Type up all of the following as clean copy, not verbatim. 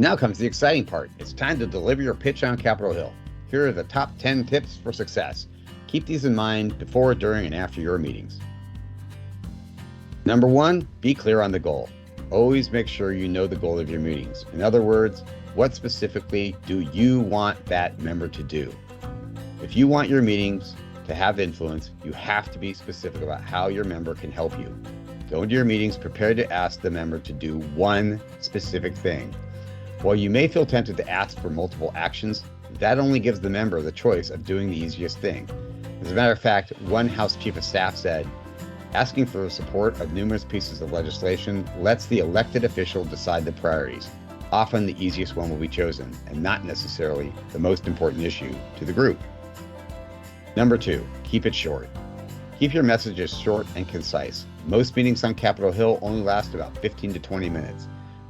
Now comes the exciting part. It's time to deliver your pitch on Capitol Hill. Here are the top 10 tips for success. Keep these in mind before, during, and after your meetings. Number 1, be clear on the goal. Always make sure you know the goal of your meetings. In other words, what specifically do you want that member to do? If you want your meetings to have influence, you have to be specific about how your member can help you. Go into your meetings prepared to ask the member to do one specific thing. While you may feel tempted to ask for multiple actions, that only gives the member the choice of doing the easiest thing. As a matter of fact, one House Chief of Staff said, asking for the support of numerous pieces of legislation lets the elected official decide the priorities. Often the easiest one will be chosen, and not necessarily the most important issue to the group. Number 2, keep it short. Keep your messages short and concise. Most meetings on Capitol Hill only last about 15 to 20 minutes.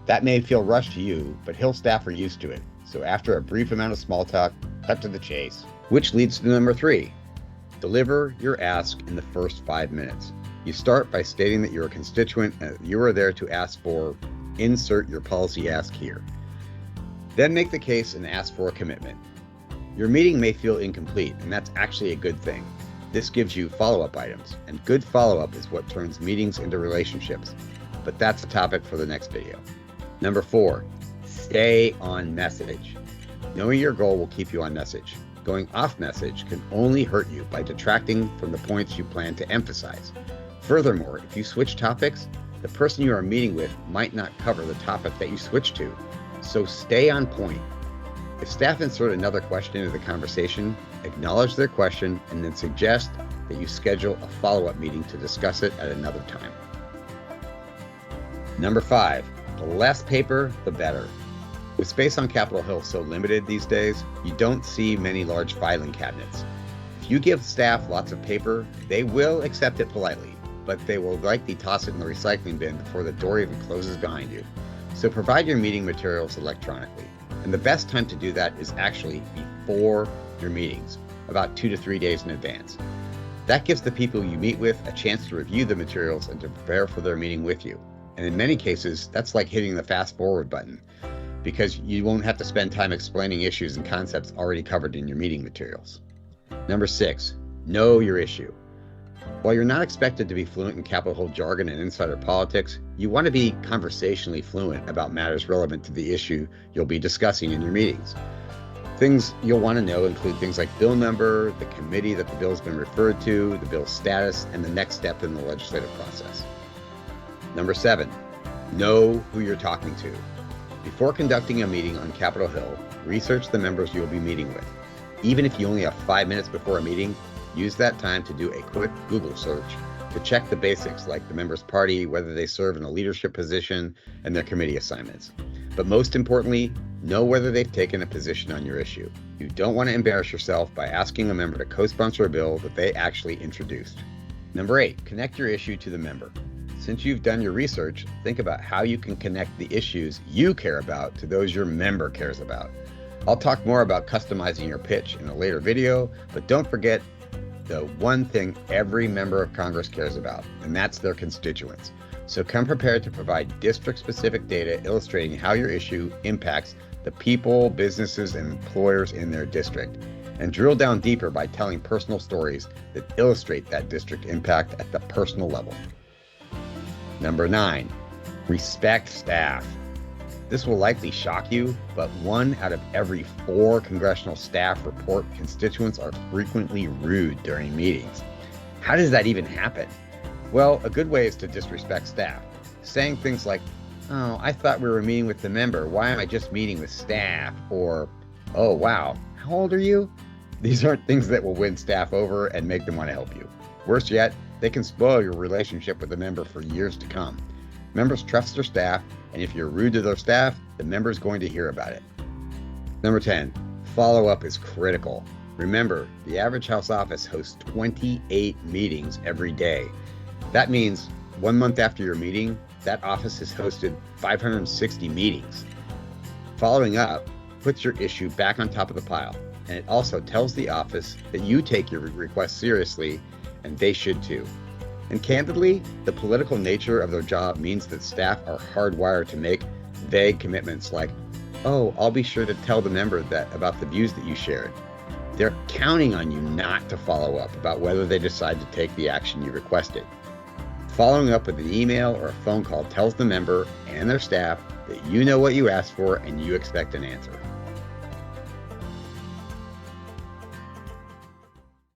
That may feel rushed to you, but Hill staff are used to it. So after a brief amount of small talk, cut to the chase. Which leads to number 3. Deliver your ask in the first 5 minutes. You start by stating that you're a constituent and that you are there to ask for, insert your policy ask here. Then make the case and ask for a commitment. Your meeting may feel incomplete, and that's actually a good thing. This gives you follow-up items, and good follow-up is what turns meetings into relationships. But that's a topic for the next video. Number 4, stay on message. Knowing your goal will keep you on message. Going off message can only hurt you by detracting from the points you plan to emphasize. Furthermore, if you switch topics, the person you are meeting with might not cover the topic that you switched to. So stay on point. If staff insert another question into the conversation, acknowledge their question and then suggest that you schedule a follow-up meeting to discuss it at another time. Number 5, the less paper, the better. With space on Capitol Hill so limited these days, you don't see many large filing cabinets. If you give staff lots of paper, they will accept it politely, but they will likely toss it in the recycling bin before the door even closes behind you. So provide your meeting materials electronically. And the best time to do that is actually before your meetings, about 2 to 3 days in advance. That gives the people you meet with a chance to review the materials and to prepare for their meeting with you. And in many cases, that's like hitting the fast forward button, because you won't have to spend time explaining issues and concepts already covered in your meeting materials. Number 6, know your issue. While you're not expected to be fluent in Capitol Hill jargon and insider politics, you want to be conversationally fluent about matters relevant to the issue you'll be discussing in your meetings. Things you'll want to know include things like bill number, the committee that the bill's been referred to, the bill's status, and the next step in the legislative process. Number 7, know who you're talking to. Before conducting a meeting on Capitol Hill, research the members you'll be meeting with. Even if you only have 5 minutes before a meeting, use that time to do a quick Google search to check the basics like the member's party, whether they serve in a leadership position, and their committee assignments. But most importantly, know whether they've taken a position on your issue. You don't want to embarrass yourself by asking a member to co-sponsor a bill that they actually introduced. Number 8, connect your issue to the member. Since you've done your research, think about how you can connect the issues you care about to those your member cares about. I'll talk more about customizing your pitch in a later video, but don't forget the one thing every member of Congress cares about, and that's their constituents. So come prepared to provide district-specific data illustrating how your issue impacts the people, businesses, and employers in their district, and drill down deeper by telling personal stories that illustrate that district impact at the personal level. Number 9, respect staff. This will likely shock you, but 1 out of every 4 congressional staff report constituents are frequently rude during meetings. How does that even happen? Well, a good way is to disrespect staff, saying things like, "Oh, I thought we were meeting with the member. Why am I just meeting with staff?" Or, "Oh, wow, how old are you?" These aren't things that will win staff over and make them want to help you. Worse yet, they can spoil your relationship with the member for years to come. Members trust their staff, and if you're rude to their staff, the member's going to hear about it. Number 10, follow-up is critical. Remember, the average House office hosts 28 meetings every day. That means 1 month after your meeting, that office has hosted 560 meetings. Following up puts your issue back on top of the pile, and it also tells the office that you take your request seriously, and they should too. And candidly, the political nature of their job means that staff are hardwired to make vague commitments like, Oh, I'll be sure to tell the member that about the views that you shared. They're counting on you not to follow up about whether they decide to take the action you requested. Following up with an email or a phone call tells the member and their staff that you know what you asked for and you expect an answer.